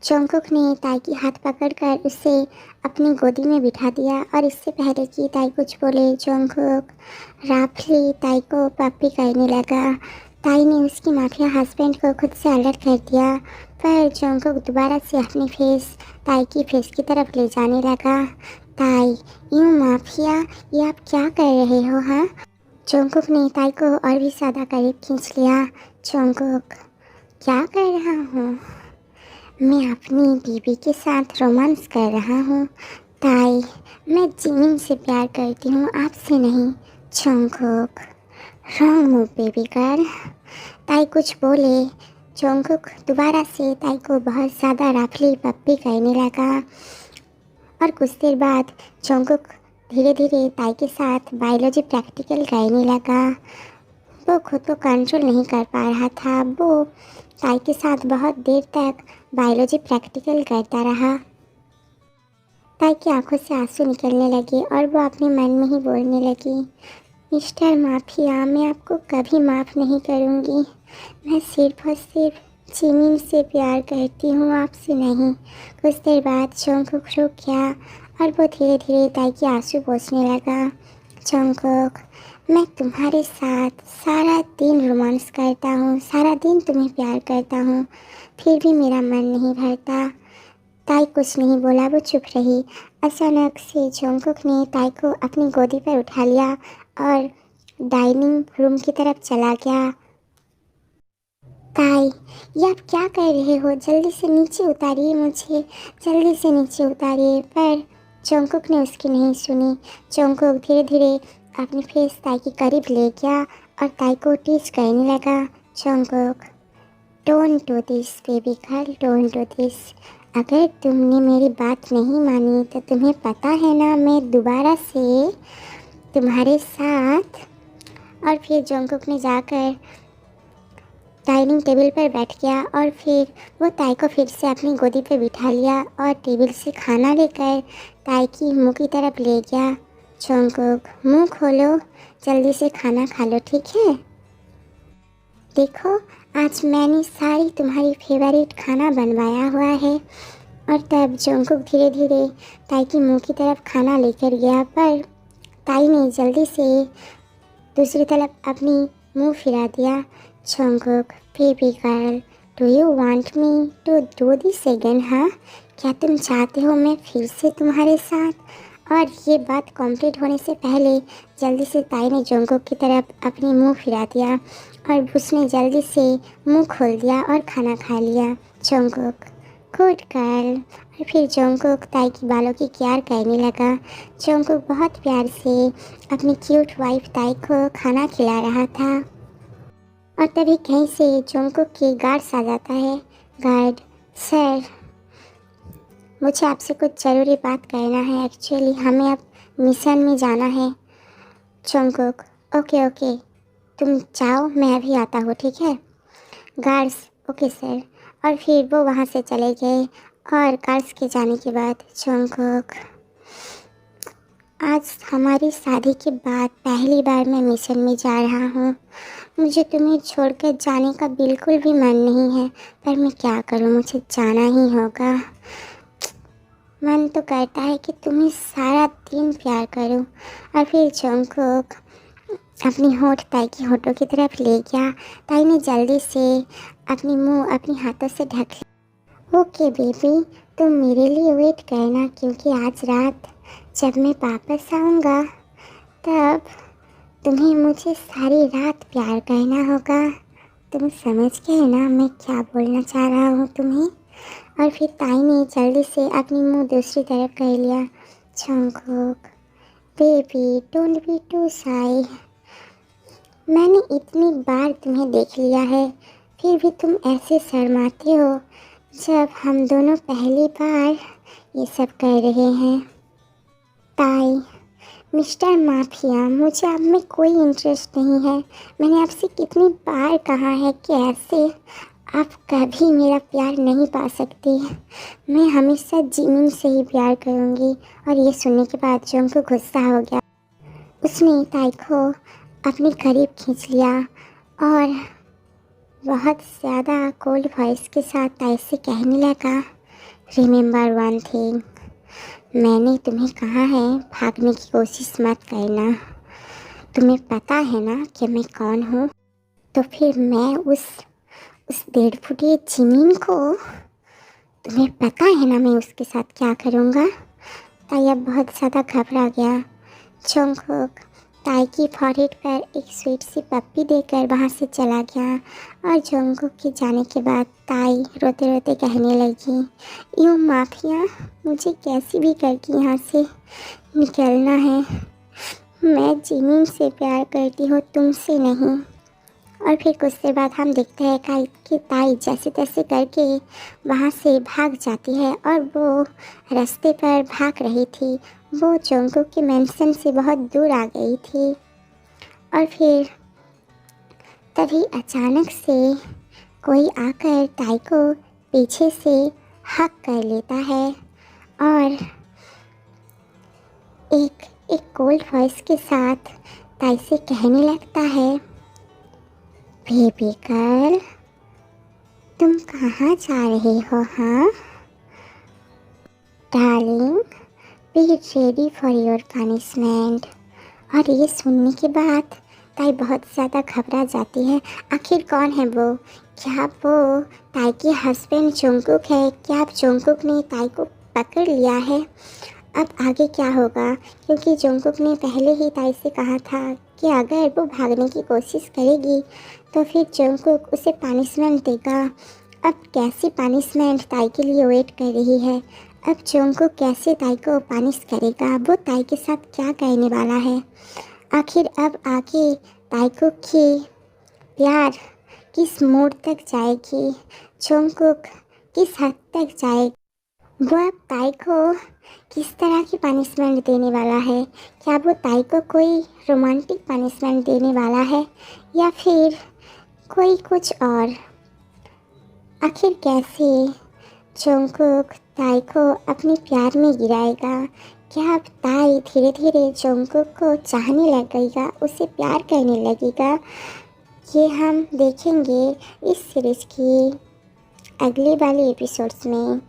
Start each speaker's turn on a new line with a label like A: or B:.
A: Jungkook ने ताई की हाथ पकड़कर उसे अपनी गोदी में बिठा दिया और इससे पहले कि ताई कुछ बोले जोंगकुक राफली ताई को पप्पी कहने लगा। ताई ने उसकी माफिया हस्बैंड को खुद से अलर्ट कर दिया, पर जोंगकुक दोबारा से अपनी फेस ताई की फेस की तरफ ले जाने लगा। ताई, यूं माफिया, ये आप क्या कर रहे हो? हाँ, जोंगकुक ने ताई को और भी ज़्यादा करीब खींच लिया। जोंगकुक, क्या कर रहा हूँ? मैं अपनी बीवी के साथ रोमांस कर रहा हूँ। ताई, मैं जिमिन से प्यार करती हूँ, आपसे नहीं। Jungkook, wrong move baby girl. ताई कुछ बोले। जोंगकुक दोबारा से ताई को बहुत ज़्यादा रफली पप्पी कहने लगा और कुछ देर बाद जोंगकुक धीरे धीरे ताई के साथ बायोलॉजी प्रैक्टिकल कहने लगा। वो खुद को कंट्रोल नहीं कर पा रहा था। वो ताई के साथ बहुत देर तक बायोलॉजी प्रैक्टिकल करता रहा। ताई की आंखों से आंसू निकलने लगे और वो अपने मन में ही बोलने लगी, मिस्टर माफिया, मैं आपको कभी माफ़ नहीं करूँगी। मैं सिर्फ और सिर्फ जिमिन से प्यार करती हूँ, आपसे नहीं। कुछ देर बाद जोंगकुक रुक गया और वो धीरे धीरे ताई की आंसू पोंछने लगा। जोंगकुक, मैं तुम्हारे साथ सारा दिन रोमांस करता हूँ, सारा दिन तुम्हें प्यार करता हूँ, फिर भी मेरा मन नहीं भरता। ताई कुछ नहीं बोला, वो चुप रही। अचानक से जोंगकुक ने ताई को अपनी गोदी पर उठा लिया और डाइनिंग रूम की तरफ चला गया। ताई, ये आप क्या कर रहे हो? जल्दी से नीचे उतारिए मुझे, जल्दी से नीचे उतारिए। पर जोंगकुक ने उसकी नहीं सुनी। जोंगकुक धीरे धीरे अपनी फेस ताई के करीब ले गया और ताई को टीच करने लगा। Jungkook, don't do this baby girl, don't do this. अगर तुमने मेरी बात नहीं मानी तो तुम्हें पता है ना, मैं दोबारा से तुम्हारे साथ। और फिर जोंगकुक ने जाकर डाइनिंग टेबल पर बैठ गया और फिर वो ताई को फिर से अपनी गोदी पर बिठा लिया और टेबल से खाना लेकर ताई की मुंह की तरफ ले गया। जोंगकुक, मुंह खोलो, जल्दी से खाना खा लो, ठीक है? देखो, आज मैंने सारी तुम्हारी फेवरेट खाना बनवाया हुआ है। और तब जोंगकुक धीरे धीरे ताई की मुंह की तरफ खाना लेकर गया, पर ताई ने जल्दी से दूसरी तरफ अपनी मुंह फिरा दिया। Jungkook, baby girl, do you want me to do this again? हाँ, क्या तुम चाहते हो मैं फिर से तुम्हारे साथ? और ये बात कंप्लीट होने से पहले जल्दी से ताई ने जोंगकुक की तरफ अपनी मुंह फिरा दिया और उसने जल्दी से मुंह खोल दिया और खाना खा लिया। Jungkook, good girl. और फिर जोंगकुक ताई की बालों की केयर करने लगा। जोंगकुक बहुत प्यार से अपनी क्यूट वाइफ ताई को खाना खिला रहा था और तभी कहीं से जोंगकुक के गार्ड्स आ जाता है। गार्ड, सर, मुझे आपसे कुछ ज़रूरी बात करना है। एक्चुअली हमें अब मिशन में जाना है। जोंगकुक, ओके ओके, तुम जाओ, मैं अभी आता हूँ, ठीक है? Guards, okay sir. और फिर वो वहाँ से चले गए और गार्ड्स के जाने के बाद जोंगकुक, आज हमारी शादी के बाद पहली बार मैं मिशन में जा रहा हूँ। मुझे तुम्हें छोड़कर जाने का बिल्कुल भी मन नहीं है, पर मैं क्या करूँ, मुझे जाना ही होगा। मन तो करता है कि तुम्हें सारा दिन प्यार करूँ। और फिर जोंगकुक अपनी होठ ताई की होठों की तरफ ले गया। ताई ने जल्दी से अपनी मुंह अपनी हाथों से ढक लिया। ओके बेबी, तुम मेरे लिए वेट करना, क्योंकि आज रात जब मैं वापस आऊँगा तब तुम्हें मुझे सारी रात प्यार करना होगा। तुम समझ गए ना मैं क्या बोलना चाह रहा हूँ तुम्हें? और फिर ताई ने जल्दी से अपनी मुंह दूसरी तरफ कर लिया। Jungkook, baby don't be to शाय। मैंने इतनी बार तुम्हें देख लिया है, फिर भी तुम ऐसे शर्माते हो जब हम दोनों पहली बार ये सब कर रहे हैं। ताई, मिस्टर माफिया, मुझे आप में कोई इंटरेस्ट नहीं है। मैंने आपसे कितनी बार कहा है कि ऐसे आप कभी मेरा प्यार नहीं पा सकती। मैं हमेशा जिमिन से ही प्यार करूँगी। और ये सुनने के बाद जोंगकुक गुस्सा हो गया। उसने ताई को अपने करीब खींच लिया और बहुत ज़्यादा कोल्ड वॉइस के साथ ताई से कहने लगा, रिमेंबर वन थिंग, मैंने तुम्हें कहा है भागने की कोशिश मत करना। तुम्हें पता है ना कि मैं कौन हूँ। तो फिर मैं उस 1.5 फुटी ज़मीन को, तुम्हें पता है ना मैं उसके साथ क्या करूँगा। ताई बहुत ज़्यादा घबरा गया। जंगकुक ताई की फॉरहेड पर एक स्वीट सी पप्पी देकर वहाँ से चला गया और जंगकुक के जाने के बाद ताई रोते रोते कहने लगी, यूँ माफिया, मुझे कैसी भी करके यहाँ से निकलना है। मैं जिमिन से प्यार करती हूँ, तुमसे नहीं। और फिर कुछ देर बाद हम देखते हैं कि ताई जैसे तैसे करके वहाँ से भाग जाती है और वो रास्ते पर भाग रही थी। वो जंगकुक के मेंशन से बहुत दूर आ गई थी और फिर तभी अचानक से कोई आकर ताई को पीछे से हक कर लेता है और एक कोल्ड वॉइस के साथ ताई से कहने लगता है, बेबी गर्ल, तुम कहाँ जा रहे हो? हाँ darling, be ready for your punishment. और ये सुनने के बाद ताई बहुत ज़्यादा घबरा जाती है। आखिर कौन है वो? क्या वो ताई के हस्बैंड जंगकुक है? क्या जंगकुक ने ताई को पकड़ लिया है? अब आगे क्या होगा? क्योंकि जंगकुक ने पहले ही ताई से कहा था कि अगर वो भागने की कोशिश करेगी तो फिर जंगकुक उसे पनिशमेंट देगा। अब कैसी पनिशमेंट ताई के लिए वेट कर रही है? अब जंगकुक कैसे ताई को पनिश करेगा? वो ताई के साथ क्या करने वाला है? आखिर अब आगे ताइकुक की प्यार किस मोड़ तक जाएगी? जंगकुक किस हद तक जाएगी? वो अब ताई को किस तरह की पनिशमेंट देने वाला है? क्या वो ताई को कोई रोमांटिक पनिशमेंट देने वाला है या फिर कोई कुछ और? आखिर कैसे जंगकुक ताई को अपने प्यार में गिराएगा? क्या अब ताई धीरे धीरे जंगकुक को चाहने लगेगा, उसे प्यार करने लगेगा? ये हम देखेंगे इस सीरीज़ की अगले वाले एपिसोड्स में।